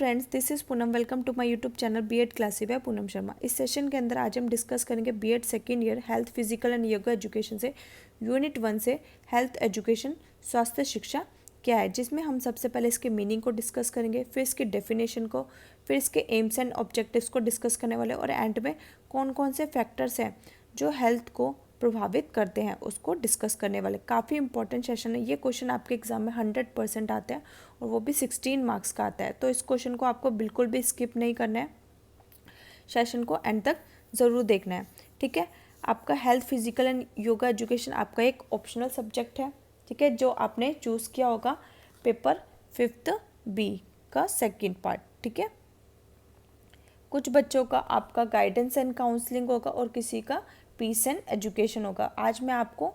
Friends, this is Poonam. Welcome to my YouTube channel BEd classes by Poonam Sharma. इस session के अंदर आज हम डिस्कस करेंगे BEd second year health physical and yoga education से यूनिट 1 से हेल्थ एजुकेशन स्वास्थ्य शिक्षा क्या है, जिसमें हम सबसे पहले इसके मीनिंग को डिस्कस करेंगे, फिर इसकी डेफिनेशन को, फिर इसके एम्स एंड ऑब्जेक्टिव्स को डिस्कस करने वाले और एंड में कौन कौन से फैक्टर्स हैं जो हेल्थ को प्रभावित करते हैं उसको डिस्कस करने वाले। काफ़ी इंपॉर्टेंट सेशन है। ये क्वेश्चन आपके एग्जाम में 100% आता है और वो भी 16 मार्क्स का आता है, तो इस क्वेश्चन को आपको बिल्कुल भी स्किप नहीं करना है, सेशन को एंड तक ज़रूर देखना है। ठीक है, आपका health physical and yoga education आपका एक ऑप्शनल सब्जेक्ट है। ठीक है, जो आपने चूज़ किया होगा पेपर 5th बी का सेकेंड पार्ट। ठीक है, कुछ बच्चों का आपका गाइडेंस एंड काउंसलिंग होगा और किसी का पीस एंड एजुकेशन होगा। आज मैं आपको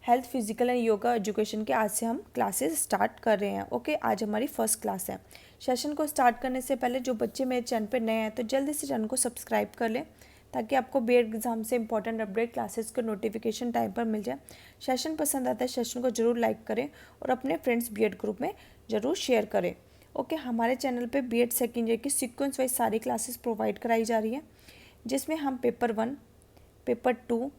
health physical and yoga education के आज से हम क्लासेस स्टार्ट कर रहे हैं। ओके, आज हमारी फर्स्ट क्लास है। सेशन को स्टार्ट करने से पहले जो बच्चे मेरे चैनल पे नए हैं तो जल्दी से चैनल को सब्सक्राइब कर लें ताकि आपको बीएड एग्जाम से इंपॉर्टेंट अपडेट क्लासेस का नोटिफिकेशन टाइम पर मिल जाए। सेशन पसंद आता है, सेशन को जरूर लाइक करें और अपने फ्रेंड्स बीएड ग्रुप में ज़रूर शेयर करें। ओके, हमारे चैनल पे बीएड सेकेंड ईयर की सीक्वेंस वाइज सारी क्लासेस प्रोवाइड कराई जा रही है, जिसमें हम paper 1, paper 2,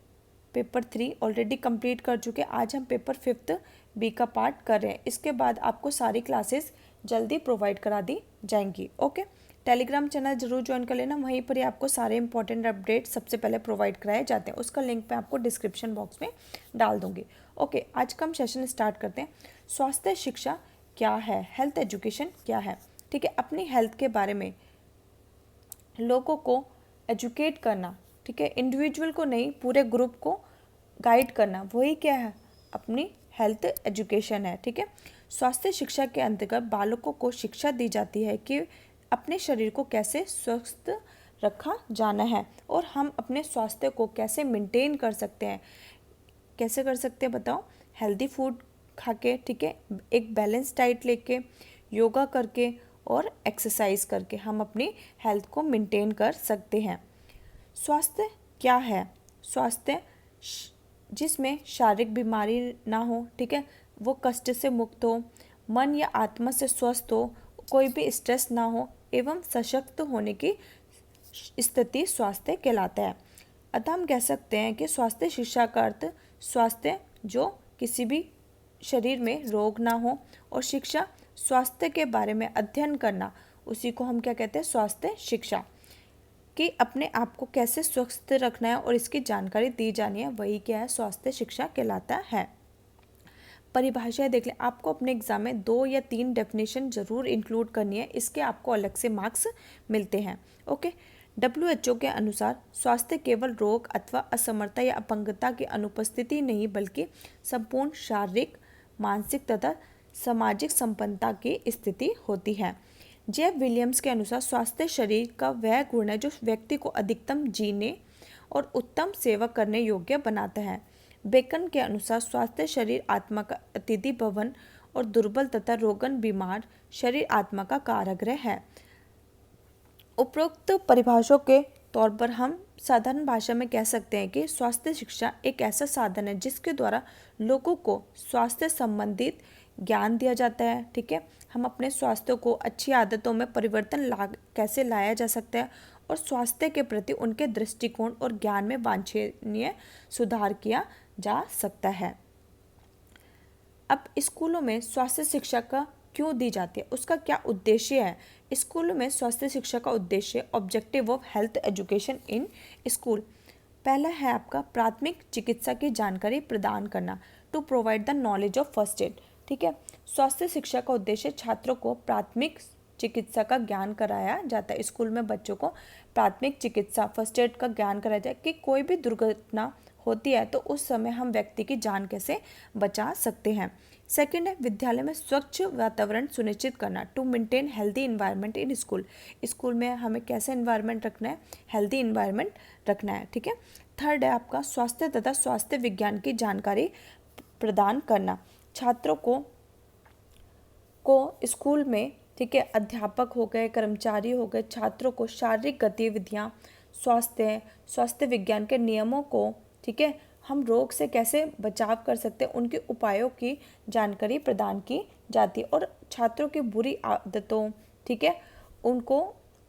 paper 3 already complete कर चुके। आज हम पेपर 5th बी का पार्ट कर रहे हैं। इसके बाद आपको सारी क्लासेस जल्दी प्रोवाइड करा दी जाएंगी। ओके, टेलीग्राम चैनल जरूर ज्वाइन कर लेना, वहीं पर ही आपको सारे इंपॉर्टेंट अपडेट सबसे पहले प्रोवाइड कराए जाते हैं। उसका लिंक मैं आपको डिस्क्रिप्शन बॉक्स में डाल दूंगी। ओके, आज का हम सेशन स्टार्ट करते हैं। स्वास्थ्य शिक्षा क्या है, हेल्थ एजुकेशन क्या है। ठीक है, अपनी हेल्थ के बारे में लोगों को एजुकेट करना, ठीक है, इंडिविजुअल को नहीं पूरे ग्रुप को गाइड करना, वही क्या है, अपनी हेल्थ एजुकेशन है। ठीक है, स्वास्थ्य शिक्षा के अंतर्गत बालकों को शिक्षा दी जाती है कि अपने शरीर को कैसे स्वस्थ रखा जाना है और हम अपने स्वास्थ्य को कैसे मेंटेन कर सकते हैं। कैसे कर सकते हैं बताओ, हेल्दी फूड खा के, ठीक है, एक बैलेंस डाइट लेके, योगा करके और एक्सरसाइज करके हम अपनी हेल्थ को मेंटेन कर सकते हैं। स्वास्थ्य क्या है, स्वास्थ्य जिसमें शारीरिक बीमारी ना हो, ठीक है, वो कष्ट से मुक्त हो, मन या आत्मा से स्वस्थ हो, कोई भी स्ट्रेस ना हो एवं सशक्त होने की स्थिति स्वास्थ्य कहलाता है। अतः हम कह सकते हैं कि स्वास्थ्य शिक्षा का अर्थ स्वास्थ्य जो किसी भी शरीर में रोग ना हो और शिक्षा स्वास्थ्य के बारे में अध्ययन करना, उसी को हम क्या कहते हैं, स्वास्थ्य शिक्षा। कि अपने आप को कैसे स्वस्थ रखना है और इसकी जानकारी दी जानी है, वही क्या है, स्वास्थ्य शिक्षा कहलाता है। परिभाषाएं देख लें, आपको अपने एग्जाम में 2 या 3 डेफिनेशन जरूर इंक्लूड करनी है, इसके आपको अलग से मार्क्स मिलते हैं। ओके, WHO के अनुसार स्वास्थ्य केवल रोग अथवा असमर्थता या अपंगता की अनुपस्थिति नहीं बल्कि संपूर्ण शारीरिक, मानसिक तथा सामाजिक संपन्नता की स्थिति होती है। जेफ विलियम्स के अनुसार स्वास्थ्य शरीर का वह गुण है जो व्यक्ति को अधिकतम जीने और उत्तम सेवा करने योग्य बनाता है। बेकन के अनुसार स्वास्थ्य शरीर आत्मा का अतिथि भवन और दुर्बल तथा रोगन बीमार शरीर आत्मा का कारागृह है। उपरोक्त परिभाषाओं के तौर पर हम साधारण भाषा में कह सकते हैं कि स्वास्थ्य शिक्षा एक ऐसा साधन है जिसके द्वारा लोगों को स्वास्थ्य संबंधित ज्ञान दिया जाता है। ठीक है, हम अपने स्वास्थ्य को अच्छी आदतों में परिवर्तन कैसे लाया जा सकता है और स्वास्थ्य के प्रति उनके दृष्टिकोण और ज्ञान में वांछनीय सुधार किया जा सकता है। अब स्कूलों में स्वास्थ्य शिक्षा का क्यों दी जाती है, उसका क्या उद्देश्य है। स्कूलों में स्वास्थ्य शिक्षा का उद्देश्य, objective of health education in school, पहला है आपका प्राथमिक चिकित्सा की जानकारी प्रदान करना, to provide the knowledge of first aid. ठीक है, स्वास्थ्य शिक्षा का उद्देश्य छात्रों को प्राथमिक चिकित्सा का ज्ञान कराया जाता है। स्कूल में बच्चों को प्राथमिक चिकित्सा, फर्स्ट एड का ज्ञान कराया जाए कि कोई भी दुर्घटना होती है तो उस समय हम व्यक्ति की जान कैसे बचा सकते हैं। सेकेंड है विद्यालय में स्वच्छ वातावरण सुनिश्चित करना, to maintain healthy environment in school. School में हमें कैसे इन्वायरमेंट रखना है, हेल्दी इन्वायरमेंट रखना है। ठीक है, थर्ड है आपका स्वास्थ्य तथा स्वास्थ्य विज्ञान की जानकारी प्रदान करना, छात्रों को स्कूल में, ठीक है, अध्यापक हो गए, कर्मचारी हो गए, छात्रों को शारीरिक गतिविधियाँ, स्वास्थ्य विज्ञान के नियमों को, ठीक है, हम रोग से कैसे बचाव कर सकते हैं उनके उपायों की जानकारी प्रदान की जाती है और छात्रों की बुरी आदतों, ठीक है, उनको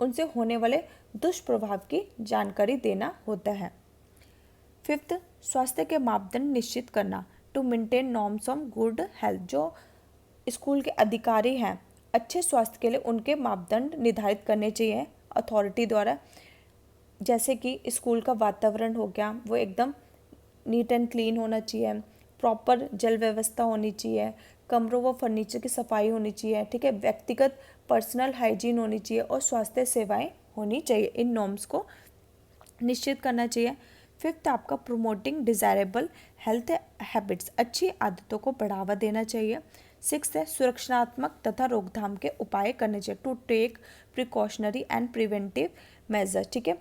उनसे होने वाले दुष्प्रभाव की जानकारी देना होता है। फिफ्थ, स्वास्थ्य के मापदंड निश्चित करना, to maintain norms of good health. जो स्कूल के अधिकारी हैं, अच्छे स्वास्थ्य के लिए उनके मापदंड निर्धारित करने चाहिए अथॉरिटी द्वारा। जैसे कि स्कूल का वातावरण हो गया, वो एकदम नीट एंड क्लीन होना चाहिए, प्रॉपर जल व्यवस्था होनी चाहिए, कमरों व फर्नीचर की सफाई होनी चाहिए, ठीक है, व्यक्तिगत पर्सनल हाइजीन होनी चाहिए और स्वास्थ्य सेवाएं होनी चाहिए। इन नॉर्म्स को निश्चित करना चाहिए। फिफ्थ आपका प्रोमोटिंग डिजायरेबल हेल्थ हैबिट्स, अच्छी आदतों को बढ़ावा देना चाहिए। सिक्स्थ है सुरक्षात्मक तथा रोकथाम के उपाय करने चाहिए, to take precautionary and preventive measures, ठीक है।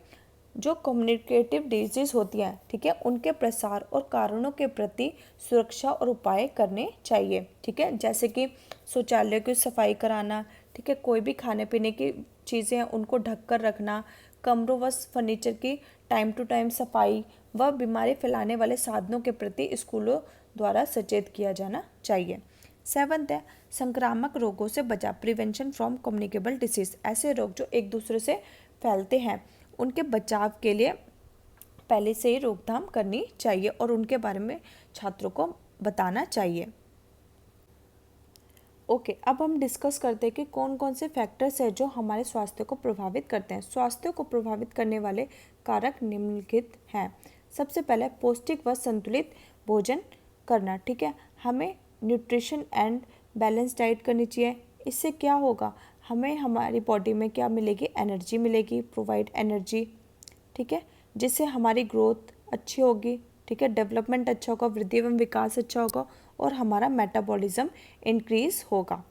जो कम्युनिकेटिव डिजीज होती हैं, ठीक है, उनके प्रसार और कारणों के प्रति सुरक्षा और उपाय करने चाहिए, ठीक है। जैसे कि शौचालय की सफाई कराना, ठीक है, कोई भी खाने पीने की चीज़ें हैं उनको ढक कर रखना, कमरों व फर्नीचर की टाइम टू टाइम सफाई व बीमारी फैलाने वाले साधनों के प्रति स्कूलों द्वारा सचेत किया जाना चाहिए। सेवंथ है संक्रामक रोगों से बचाव, प्रिवेंशन फ्रॉम कम्युनिकेबल डिसीज। ऐसे रोग जो एक दूसरे से फैलते हैं उनके बचाव के लिए पहले से ही रोकथाम करनी चाहिए और उनके बारे में छात्रों को बताना चाहिए। ओके, अब हम डिस्कस करते हैं कि कौन कौन से फैक्टर्स हैं जो हमारे स्वास्थ्य को प्रभावित करते हैं। स्वास्थ्य को प्रभावित करने वाले कारक निम्नलिखित हैं। सबसे पहले पौष्टिक व संतुलित भोजन करना, ठीक है। हमें न्यूट्रिशन एंड बैलेंस डाइट करनी चाहिए। इससे क्या होगा, हमें हमारी बॉडी में क्या मिलेगी, एनर्जी मिलेगी, प्रोवाइड एनर्जी, ठीक है, जिससे हमारी ग्रोथ अच्छी होगी, ठीक है, डेवलपमेंट अच्छा होगा, वृद्धि एवं विकास अच्छा होगा और हमारा मेटाबॉलिज्म इंक्रीज होगा,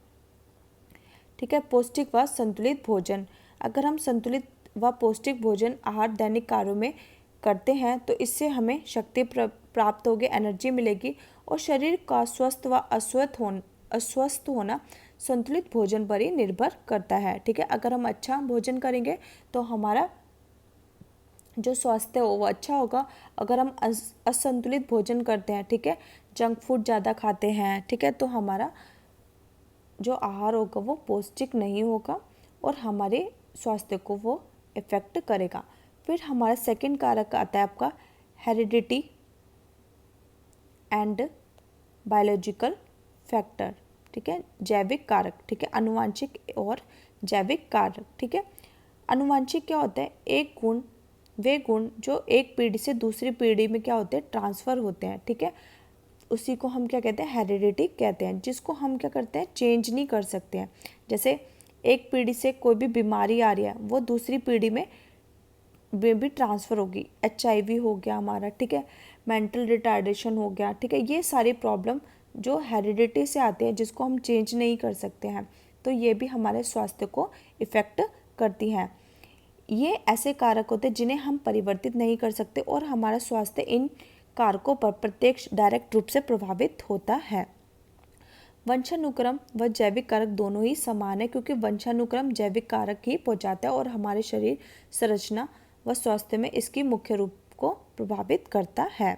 ठीक है। पौष्टिक व संतुलित भोजन, अगर हम संतुलित व पौष्टिक भोजन आहार दैनिक कार्यों में करते हैं तो इससे हमें शक्ति प्राप्त होगी, एनर्जी मिलेगी और शरीर का स्वस्थ व अस्वस्थ होना संतुलित भोजन पर ही निर्भर करता है, ठीक है। अगर हम अच्छा भोजन करेंगे तो हमारा जो स्वास्थ्य हो वो अच्छा होगा। अगर हम असंतुलित भोजन करते हैं, ठीक है, जंक फूड ज़्यादा खाते हैं, ठीक है, तो हमारा जो आहार होगा वो पौष्टिक नहीं होगा और हमारे स्वास्थ्य को वो इफ़ेक्ट करेगा। फिर हमारा सेकंड कारक आता है आपका हेरिडिटी एंड बायोलॉजिकल फैक्टर, ठीक है, जैविक कारक, ठीक है, आनुवांशिक और जैविक कारक, ठीक है। आनुवांशिक क्या होता है, एक गुण, वे गुण जो एक पीढ़ी से दूसरी पीढ़ी में क्या होते हैं, ट्रांसफ़र होते हैं, ठीक है, उसी को हम क्या कहते हैं, हेरिडिटी कहते हैं, जिसको हम क्या करते हैं, चेंज नहीं कर सकते हैं। जैसे एक पीढ़ी से कोई भी बीमारी आ रही है वो दूसरी पीढ़ी में भी ट्रांसफ़र होगी। HIV हो गया हमारा, ठीक है, मेंटल रिटार्डेशन हो गया, ठीक है, ये सारी प्रॉब्लम जो हेरिडिटी से आते हैं जिसको हम चेंज नहीं कर सकते हैं, तो ये भी हमारे स्वास्थ्य को इफ़ेक्ट करती हैं। ये ऐसे कारक होते हैं जिन्हें हम परिवर्तित नहीं कर सकते और हमारा स्वास्थ्य इन कारकों पर प्रत्यक्ष डायरेक्ट रूप से प्रभावित होता है। वंशानुक्रम व जैविक कारक दोनों ही समान है क्योंकि वंशानुक्रम जैविक कारक ही पहुंचाता है और हमारे शरीर संरचना व स्वास्थ्य में इसकी मुख्य रूप को प्रभावित करता है।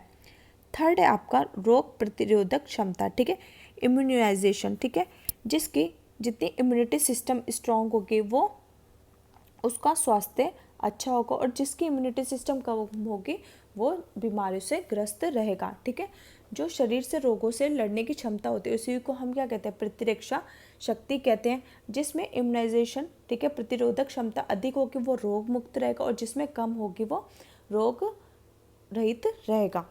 थर्ड है आपका रोग प्रतिरोधक क्षमता, ठीक है, इम्यूनाइजेशन, ठीक है, जिसकी जितनी इम्यूनिटी सिस्टम स्ट्रांग होगी वो उसका स्वास्थ्य अच्छा होगा और जिसकी इम्यूनिटी सिस्टम कम होगी वो बीमारियों से ग्रस्त रहेगा, ठीक है। जो शरीर से रोगों से लड़ने की क्षमता होती है उसी को हम क्या कहते हैं, प्रतिरक्षा शक्ति कहते हैं। जिसमें इम्यूनाइजेशन, ठीक है, प्रतिरोधक क्षमता अधिक होगी वो रोग मुक्त रहेगा और जिसमें कम होगी वो रोग रहित रहेगा।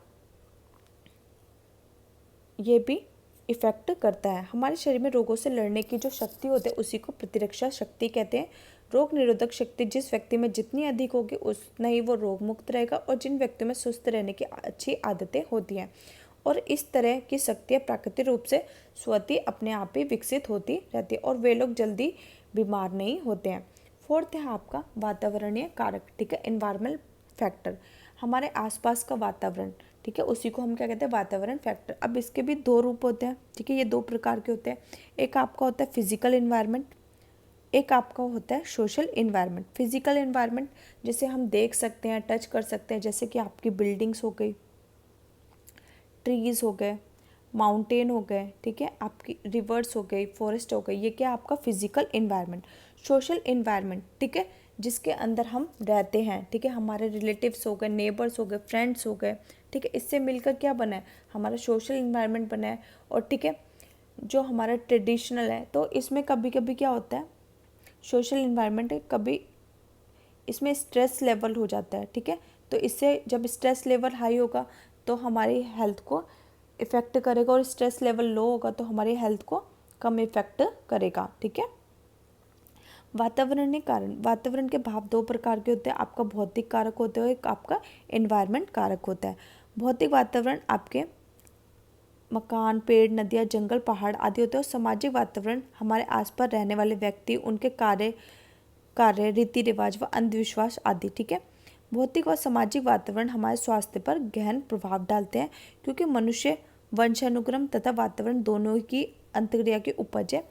ये भी इफेक्ट करता है। हमारे शरीर में रोगों से लड़ने की जो शक्ति होती है उसी को प्रतिरक्षा शक्ति कहते हैं। रोग निरोधक शक्ति जिस व्यक्ति में जितनी अधिक होगी उतना ही वो रोग मुक्त रहेगा और जिन व्यक्तियों में स्वस्थ रहने की अच्छी आदतें होती हैं और इस तरह की शक्तियाँ प्राकृतिक रूप से स्वतः अपने आप ही विकसित होती रहती है और वे लोग जल्दी बीमार नहीं होते हैं। फोर्थ है आपका वातावरणीय कारक, ठीक है, एनवायरमेंट फैक्टर, हमारे आसपास का वातावरण, ठीक है, उसी को हम क्या कहते हैं, वातावरण फैक्टर। अब इसके भी दो रूप होते हैं, ठीक है, ये दो प्रकार के होते हैं। एक आपका होता है फिजिकल इन्वायरमेंट, एक आपका होता है सोशल इन्वायरमेंट। फिजिकल इन्वायरमेंट जिसे हम देख सकते हैं, टच कर सकते हैं, जैसे कि आपकी बिल्डिंग्स हो गई, ट्रीज़ हो गए, माउंटेन हो गए, ठीक है, आपकी रिवर्स हो गई, फॉरेस्ट हो गई, ये क्या आपका फिजिकल इन्वायरमेंट। सोशल इन्वायरमेंट, ठीक है, जिसके अंदर हम रहते हैं, ठीक है, हमारे रिलेटिव्स हो गए, नेबर्स हो गए, फ्रेंड्स हो गए, ठीक है, इससे मिलकर क्या बना है, हमारा सोशल इन्वायरमेंट बना है। और ठीक है, जो हमारा ट्रेडिशनल है, तो इसमें कभी कभी क्या होता है, सोशल इन्वायरमेंट है, कभी इसमें स्ट्रेस लेवल हो जाता है, ठीक है, तो इससे जब स्ट्रेस लेवल हाई होगा तो हमारी हेल्थ को इफ़ेक्ट करेगा, और स्ट्रेस लेवल लो होगा तो हमारी हेल्थ को कम इफ़ेक्ट करेगा, ठीक है। वातावरणीय कारण, वातावरण के भाव दो प्रकार के होते हैं, आपका भौतिक कारक होता है, एक आपका एनवायरनमेंट कारक होता है। भौतिक वातावरण आपके मकान, पेड़, नदियाँ, जंगल, पहाड़ आदि होते हैं, और सामाजिक वातावरण हमारे आसपास रहने वाले व्यक्ति, उनके कार्य रीति रिवाज व अंधविश्वास आदि, ठीक है। भौतिक और सामाजिक वातावरण हमारे स्वास्थ्य पर गहन प्रभाव डालते हैं, क्योंकि मनुष्य वंशानुक्रम तथा वातावरण दोनों की अंतर्क्रिया की उपज है।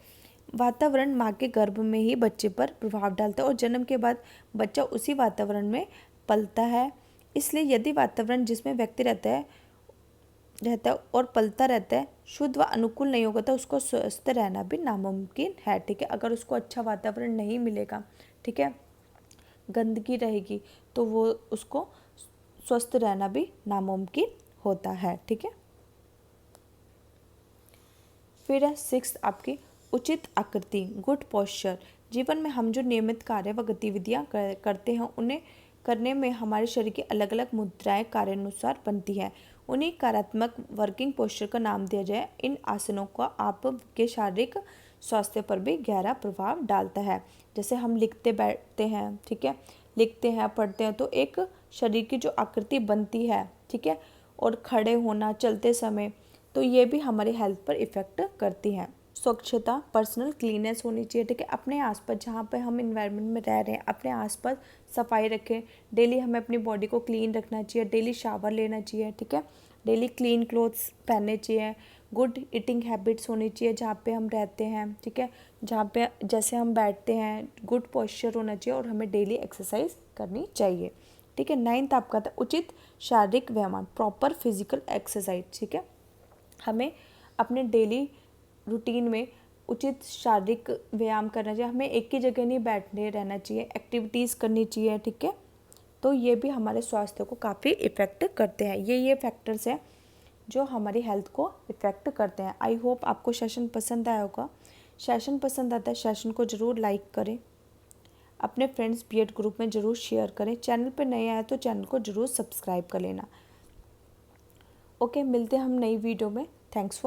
वातावरण माँ के गर्भ में ही बच्चे पर प्रभाव डालता है, और जन्म के बाद बच्चा उसी वातावरण में पलता है। इसलिए यदि वातावरण जिसमें व्यक्ति रहता है और पलता रहता है शुद्ध व अनुकूल नहीं होगा, तो उसको स्वस्थ रहना भी नामुमकिन है, ठीक है। अगर उसको अच्छा वातावरण नहीं मिलेगा, ठीक है, गंदगी रहेगी, तो वो उसको स्वस्थ रहना भी नामुमकिन होता है, ठीक है। फिर है 6 आपकी उचित आकृति, गुड पोस्चर। जीवन में हम जो नियमित कार्य व गतिविधियाँ करते हैं, उन्हें करने में हमारे शरीर की अलग अलग मुद्राएं कार्यानुसार बनती हैं। उन्हीं कार्यात्मक वर्किंग पोस्चर का नाम दिया जाए। इन आसनों का आपके शारीरिक स्वास्थ्य पर भी गहरा प्रभाव डालता है। जैसे हम लिखते बैठते हैं, ठीक है, लिखते हैं, पढ़ते हैं, तो एक शरीर की जो आकृति बनती है, ठीक है, और खड़े होना, चलते समय, तो ये भी हमारी हेल्थ पर इफ़ेक्ट करती हैं। स्वच्छता, पर्सनल क्लीनेस होनी चाहिए, ठीक है, अपने आसपास जहाँ पे हम इन्वायरमेंट में रह रहे हैं, अपने आसपास सफाई रखें। डेली हमें अपनी बॉडी को क्लीन रखना चाहिए, डेली शावर लेना चाहिए, ठीक है, डेली क्लीन क्लोथ्स पहनने चाहिए। गुड ईटिंग हैबिट्स होनी चाहिए जहाँ पे हम रहते हैं, ठीक है, जहाँ पे जैसे हम बैठते हैं, गुड पोस्चर होना चाहिए, और हमें डेली एक्सरसाइज करनी चाहिए, ठीक है। 9th आपका था उचित शारीरिक व्यायाम, प्रॉपर फिजिकल एक्सरसाइज, ठीक है, हमें अपने डेली रूटीन में उचित शारीरिक व्यायाम करना चाहिए, हमें एक ही जगह नहीं बैठने रहना चाहिए, एक्टिविटीज़ करनी चाहिए, ठीक है। तो ये भी हमारे स्वास्थ्य को काफ़ी इफ़ेक्ट करते हैं। ये फैक्टर्स हैं जो हमारी हेल्थ को इफ़ेक्ट करते हैं। आई होप आपको सेशन पसंद आया होगा। सेशन पसंद आता है, सेशन को ज़रूर लाइक करें, अपने फ्रेंड्स बीएड ग्रुप में ज़रूर शेयर करें। चैनल पर नए आए तो चैनल को ज़रूर सब्सक्राइब कर लेना। ओके, मिलते हैं हम नई वीडियो में। Thanks for